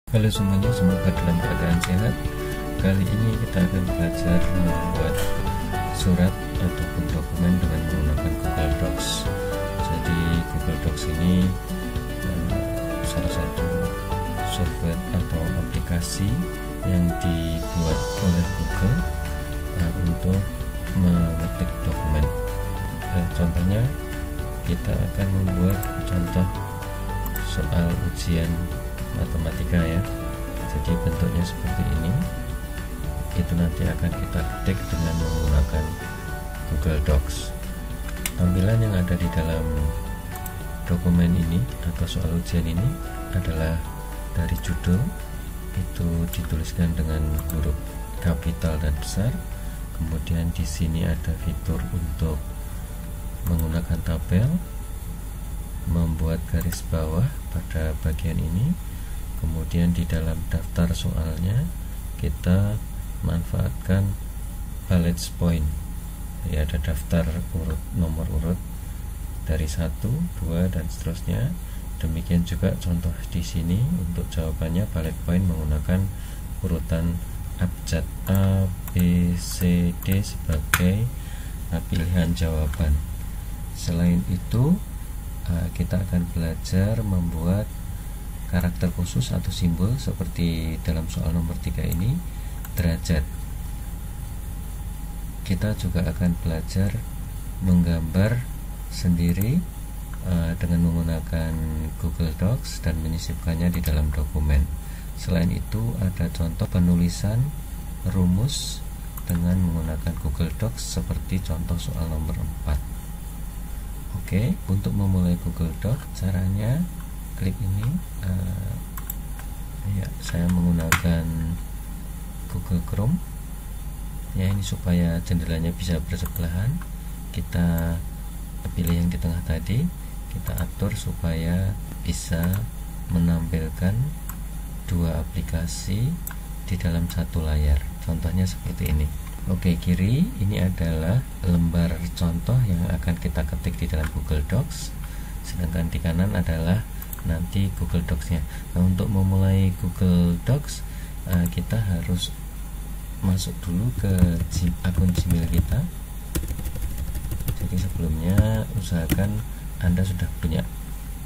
Halo semuanya, semoga dalam keadaan sehat. Kali ini kita akan belajar membuat surat ataupun dokumen dengan menggunakan Google Docs. Jadi Google Docs ini salah satu software atau aplikasi yang dibuat oleh Google untuk mengetik dokumen. Contohnya kita akan membuat contoh soal ujian matematika ya. Jadi bentuknya seperti ini. Itu nanti akan kita ketik dengan menggunakan Google Docs. Tampilan yang ada di dalam dokumen ini atau soal ujian ini adalah dari judul, itu dituliskan dengan huruf kapital dan besar. Kemudian di sini ada fitur untuk menggunakan tabel, membuat garis bawah pada bagian ini. Kemudian di dalam daftar soalnya kita manfaatkan bullet point. Ya, ada daftar nomor urut dari 1, 2 dan seterusnya. Demikian juga contoh di sini untuk jawabannya bullet point menggunakan urutan abjad A, B, C, D sebagai pilihan jawaban. Selain itu kita akan belajar membuat karakter khusus atau simbol seperti dalam soal nomor 3 ini, derajat. Kita juga akan belajar menggambar sendiri dengan menggunakan Google Docs dan menyisipkannya di dalam dokumen. Selain itu ada contoh penulisan rumus dengan menggunakan Google Docs seperti contoh soal nomor 4. Oke, untuk memulai Google Docs caranya klik ini. Ya, saya menggunakan Google Chrome. Ya, ini supaya jendelanya bisa bersebelahan. Kita pilih yang di tengah tadi. Kita atur supaya bisa menampilkan dua aplikasi di dalam satu layar. Contohnya seperti ini. Oke, kiri ini adalah lembar contoh yang akan kita ketik di dalam Google Docs. Sedangkan di kanan adalah nanti Google Docs-nya. Nah, untuk memulai Google Docs kita harus masuk dulu ke akun Gmail kita. Jadi sebelumnya usahakan Anda sudah punya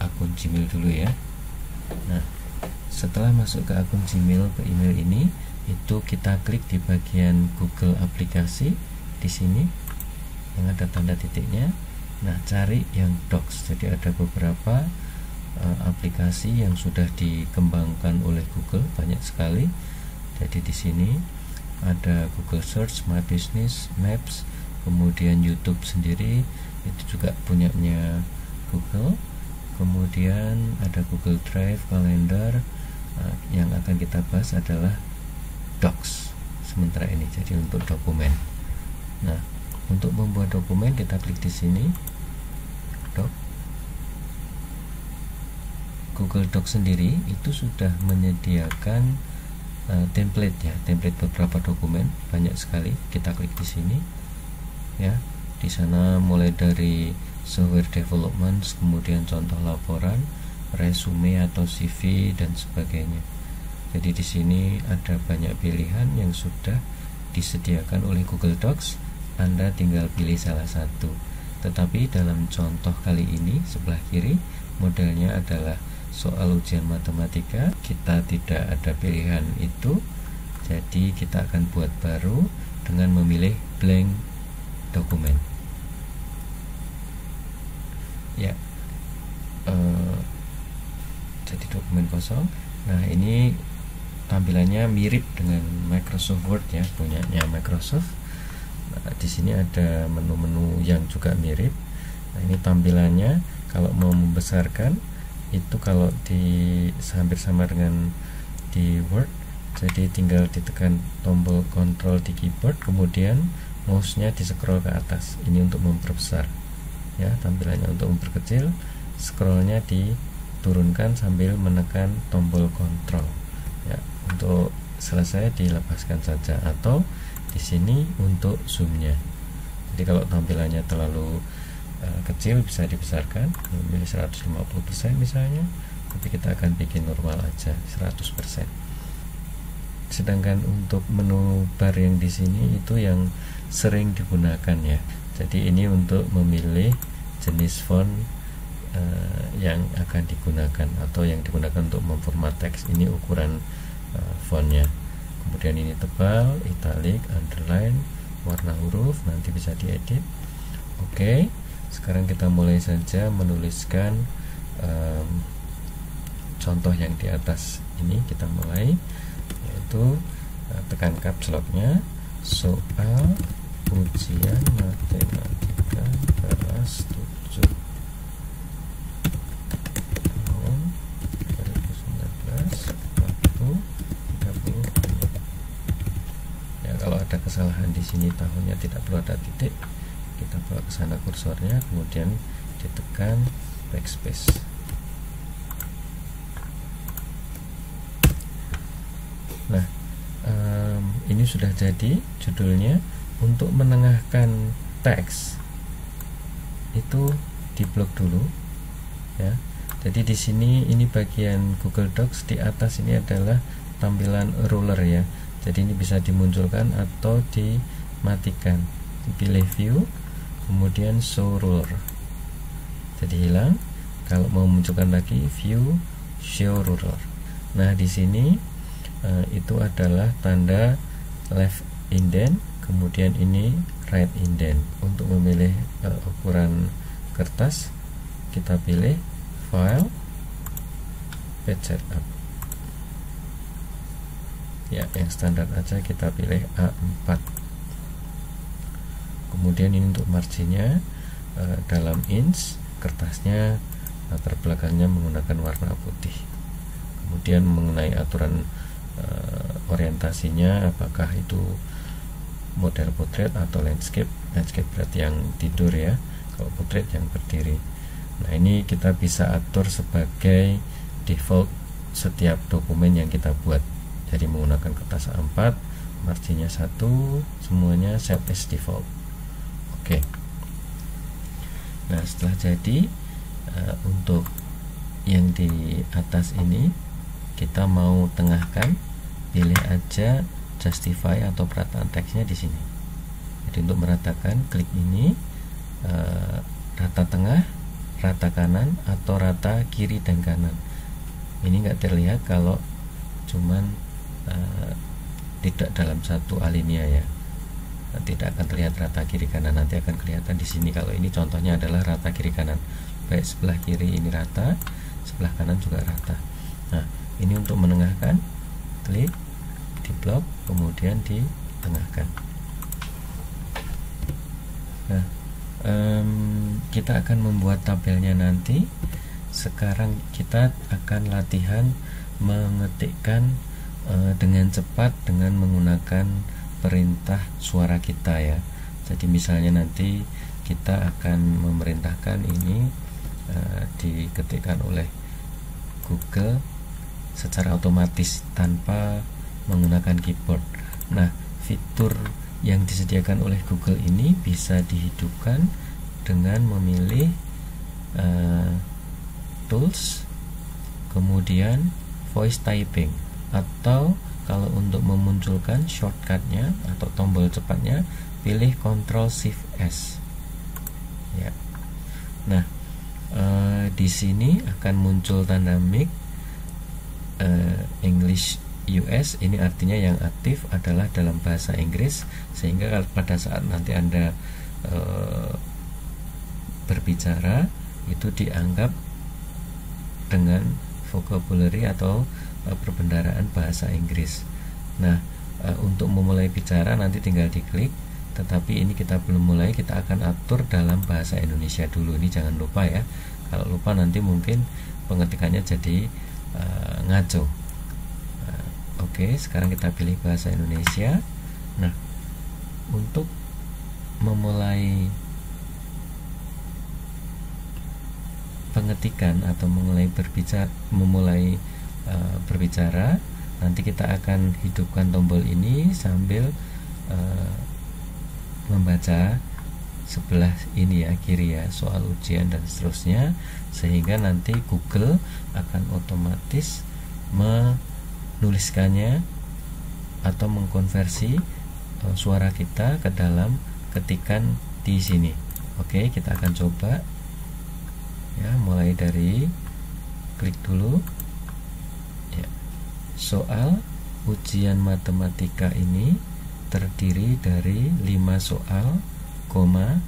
akun Gmail dulu ya. Nah, setelah masuk ke akun Gmail, ke email ini, itu kita klik di bagian Google aplikasi di sini yang ada tanda titiknya. Nah, cari yang Docs. Jadi ada beberapa aplikasi yang sudah dikembangkan oleh Google, banyak sekali. Jadi di sini ada Google Search, My Business, Maps, kemudian YouTube sendiri itu juga punyanya Google. Kemudian ada Google Drive, Calendar. Yang akan kita bahas adalah Docs sementara ini. Jadi untuk dokumen. Nah, untuk membuat dokumen kita klik di sini, Doc. Google Docs sendiri itu sudah menyediakan template ya, template beberapa dokumen, banyak sekali. Kita klik di sini ya. Di sana mulai dari software development, kemudian contoh laporan, resume atau CV dan sebagainya. Jadi di sini ada banyak pilihan yang sudah disediakan oleh Google Docs. Anda tinggal pilih salah satu. Tetapi dalam contoh kali ini sebelah kiri modelnya adalah soal ujian matematika. Kita tidak ada pilihan itu, jadi kita akan buat baru dengan memilih blank dokumen ya. Jadi dokumen kosong. Nah, ini tampilannya mirip dengan Microsoft Word ya, punyanya Microsoft. Nah, di sini ada menu-menu yang juga mirip. Nah, ini tampilannya. Kalau mau membesarkan itu kalau hampir sama dengan di Word. Jadi tinggal ditekan tombol Ctrl di keyboard, kemudian mouse-nya di scroll ke atas. Ini untuk memperbesar ya tampilannya. Untuk memperkecil, scrollnya diturunkan sambil menekan tombol Ctrl ya. Untuk selesai dilepaskan saja, atau di sini untuk zoom-nya. Jadi kalau tampilannya terlalu kecil bisa dibesarkan, pilih 150% misalnya, tapi kita akan bikin normal aja 100%. Sedangkan untuk menu bar yang di sini itu yang sering digunakan ya. Jadi ini untuk memilih jenis font yang akan digunakan atau yang digunakan untuk memformat teks. Ini ukuran fontnya. Kemudian ini tebal, italic, underline, warna huruf, nanti bisa diedit. Oke, sekarang kita mulai saja menuliskan contoh yang di atas ini. Kita mulai, yaitu tekan caps lock-nya, soal ujian matematika kelas 7 tahun 2019 waktu 30 ya. Kalau ada kesalahan di sini tahunnya tidak perlu ada titik, kita bawa ke sana kursornya, kemudian ditekan backspace. Nah, ini sudah jadi judulnya. Untuk menengahkan teks itu diblok dulu ya. Jadi di sini ini bagian Google Docs, di atas ini adalah tampilan ruler ya. Jadi ini bisa dimunculkan atau dimatikan. Pilih view, kemudian show ruler. Jadi hilang. Kalau mau munculkan lagi view, show ruler. Nah, di sini itu adalah tanda left indent, kemudian ini right indent. Untuk memilih ukuran kertas, kita pilih file, page setup ya, yang standar aja kita pilih A4. Kemudian ini untuk marginnya dalam inch, kertasnya latar belakangnya menggunakan warna putih. Kemudian mengenai aturan orientasinya, apakah itu model portrait atau landscape. Landscape berarti yang tidur ya, kalau portrait yang berdiri. Nah, ini kita bisa atur sebagai default setiap dokumen yang kita buat. Jadi menggunakan kertas A4, marginnya 1, semuanya set as default. Oke. Nah, setelah jadi untuk yang di atas ini kita mau tengahkan, pilih aja justify atau perataan teksnya di sini. Jadi untuk meratakan, klik ini, rata tengah, rata kanan, atau rata kiri dan kanan. Ini nggak terlihat kalau cuman tidak dalam satu alinea ya. Tidak akan terlihat rata kiri kanan, nanti akan kelihatan di sini. Kalau ini contohnya adalah rata kiri kanan, baik sebelah kiri ini rata, sebelah kanan juga rata. Nah, ini untuk menengahkan, klik di blok, kemudian ditengahkan. Nah, kita akan membuat tabelnya nanti. Sekarang kita akan latihan mengetikkan dengan cepat dengan menggunakan perintah suara kita ya. Jadi misalnya nanti kita akan memerintahkan ini diketikkan oleh Google secara otomatis tanpa menggunakan keyboard. Nah, fitur yang disediakan oleh Google ini bisa dihidupkan dengan memilih tools, kemudian voice typing, atau kalau untuk memunculkan shortcutnya atau tombol cepatnya, pilih Ctrl Shift S ya. Nah, di sini akan muncul tanda mic English US, ini artinya yang aktif adalah dalam bahasa Inggris, sehingga kalau pada saat nanti Anda berbicara itu dianggap dengan vocabulary atau perbendaharaan bahasa Inggris. Nah, untuk memulai bicara nanti tinggal diklik, tetapi ini kita belum mulai, kita akan atur dalam bahasa Indonesia dulu. Ini jangan lupa ya, kalau lupa nanti mungkin pengetikannya jadi ngaco. Oke, sekarang kita pilih bahasa Indonesia. Nah, untuk memulai pengetikan atau memulai berbicara, nanti kita akan hidupkan tombol ini sambil membaca sebelah ini ya, kiri ya, soal ujian dan seterusnya, sehingga nanti Google akan otomatis menuliskannya atau mengkonversi suara kita ke dalam ketikan di sini. Oke, kita akan coba ya, mulai dari klik dulu ya. Soal ujian matematika ini terdiri dari 5 soal, koma,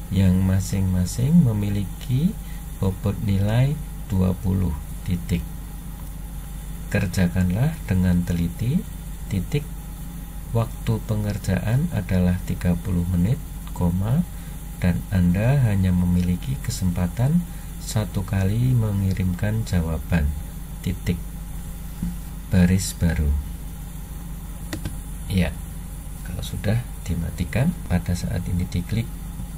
yang masing-masing memiliki bobot nilai 20 titik. Kerjakanlah dengan teliti, titik. Waktu pengerjaan adalah 30 menit, koma, dan Anda hanya memiliki kesempatan 1 kali mengirimkan jawaban, titik. Baris baru. Ya, kalau sudah dimatikan, pada saat ini diklik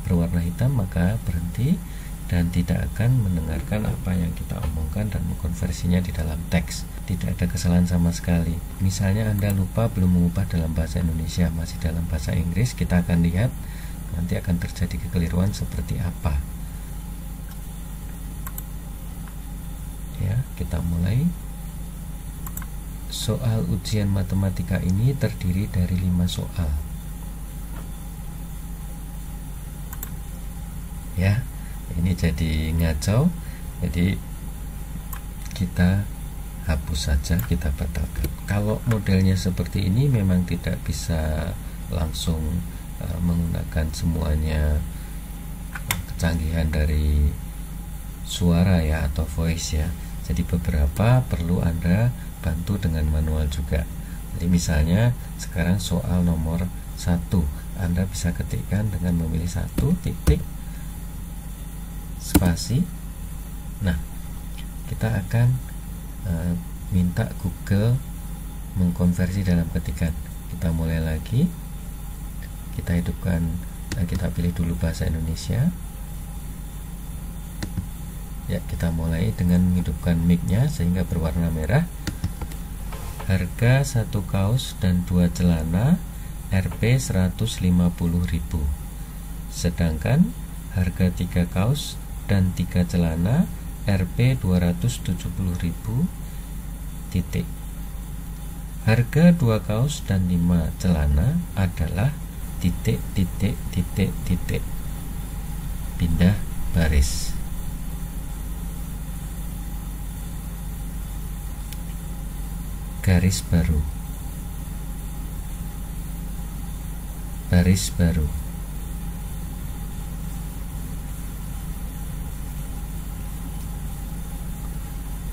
berwarna hitam, maka berhenti dan tidak akan mendengarkan apa yang kita omongkan dan mengkonversinya di dalam teks. Tidak ada kesalahan sama sekali. Misalnya Anda lupa belum mengubah dalam bahasa Indonesia, masih dalam bahasa Inggris, kita akan lihat nanti akan terjadi kekeliruan seperti apa. Ya, kita mulai. Soal ujian matematika ini terdiri dari 5 soal. Ya, ini jadi ngacau, jadi kita hapus saja, kita batalkan. Kalau modelnya seperti ini memang tidak bisa langsung menggunakan semuanya kecanggihan dari suara ya, atau voice ya. Jadi beberapa perlu Anda bantu dengan manual juga. Jadi misalnya sekarang soal nomor 1, Anda bisa ketikkan dengan memilih 1 titik spasi. Nah, kita akan minta Google mengkonversi dalam ketikan. Kita mulai lagi, kita hidupkan, kita pilih dulu bahasa Indonesia ya. Kita mulai dengan menghidupkan mic-nya sehingga berwarna merah. Harga 1 kaos dan 2 celana Rp 150.000, sedangkan harga 3 kaos dan 3 celana Rp 270.000, titik. Harga 2 kaos dan 5 celana adalah titik, titik, titik, titik. Pindah baris. Garis baru. Baris baru.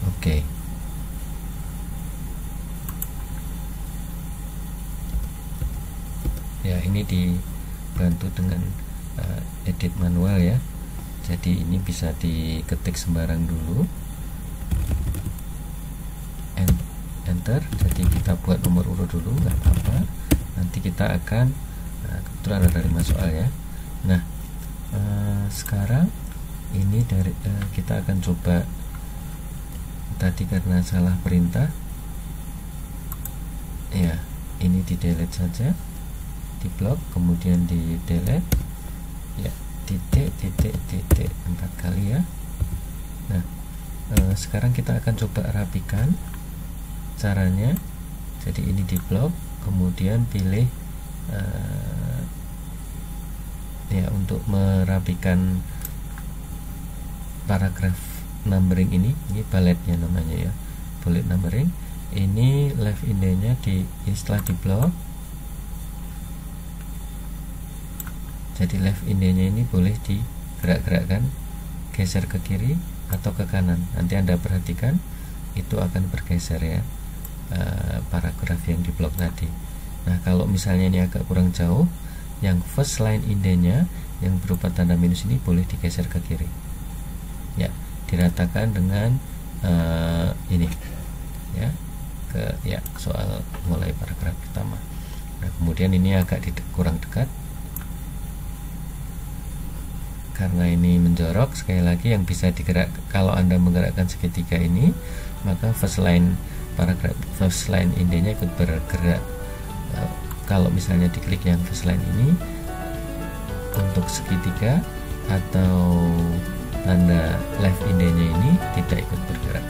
Oke. Ya, ini dibantu dengan edit manual ya. Jadi ini bisa diketik sembarang dulu. Enter. Jadi kita buat nomor urut dulu, nggak apa-apa. Nanti kita akan kebetulan ada 5 soal ya. Nah, sekarang ini dari kita akan coba. Tadi karena salah perintah ya, ini di delete saja, di blok, kemudian di delete ya, titik, titik, titik 4 kali ya. Nah, sekarang kita akan coba rapikan caranya. Jadi ini di blok, kemudian pilih ya, untuk merapikan paragraf numbering ini bulletnya namanya ya, bullet numbering. Ini left indenya setelah di blok. Jadi left indenya ini boleh digerak-gerakkan, geser ke kiri atau ke kanan. Nanti Anda perhatikan itu akan bergeser ya, paragraf yang di blok tadi. Nah, kalau misalnya ini agak kurang jauh, yang first line indenya yang berupa tanda minus ini boleh digeser ke kiri ya, diratakan dengan ini ya, soal mulai paragraf pertama. Nah, kemudian ini agak kurang dekat karena ini menjorok. Sekali lagi, yang bisa digerak kalau Anda menggerakkan segitiga ini, maka first line paragraf, first line indenya ikut bergerak. Kalau misalnya diklik yang first line ini, untuk segitiga atau tanda live ID-nya ini tidak ikut bergerak.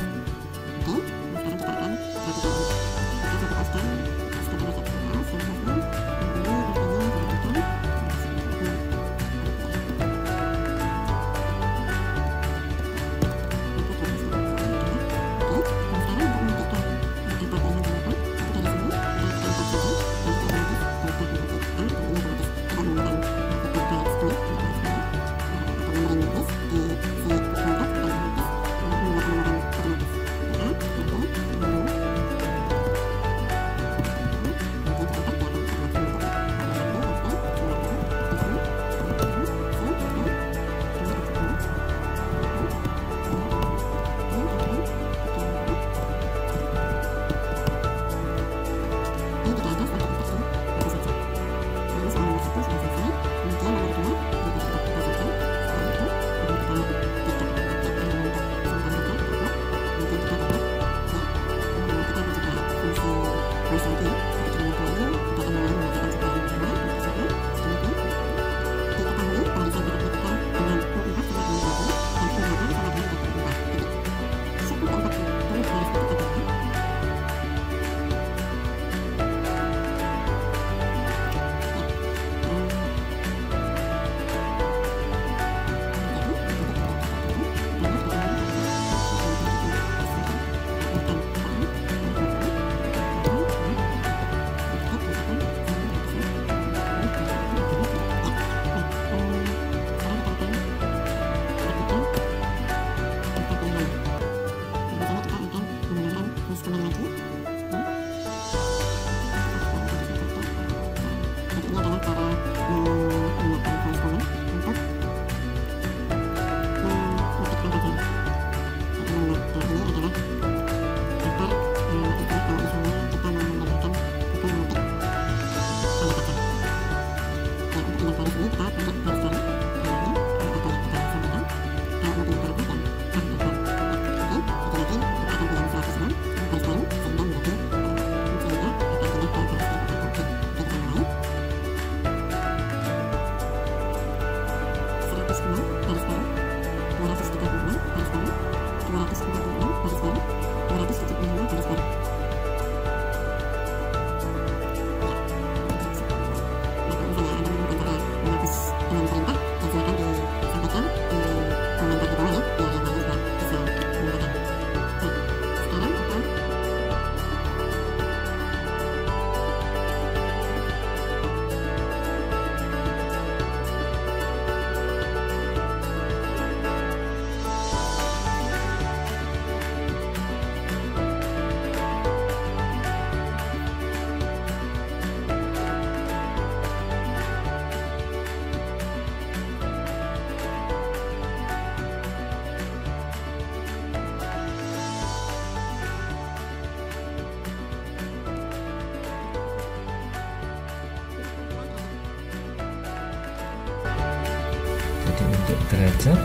Jadi untuk derajat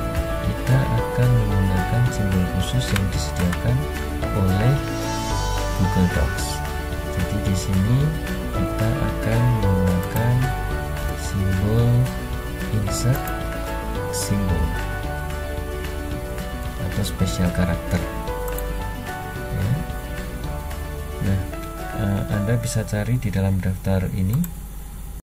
kita akan menggunakan simbol khusus yang disediakan oleh Google Docs. Jadi di sini kita akan menggunakan simbol insert symbol atau special karakter. Ya. Nah, Anda bisa cari di dalam daftar ini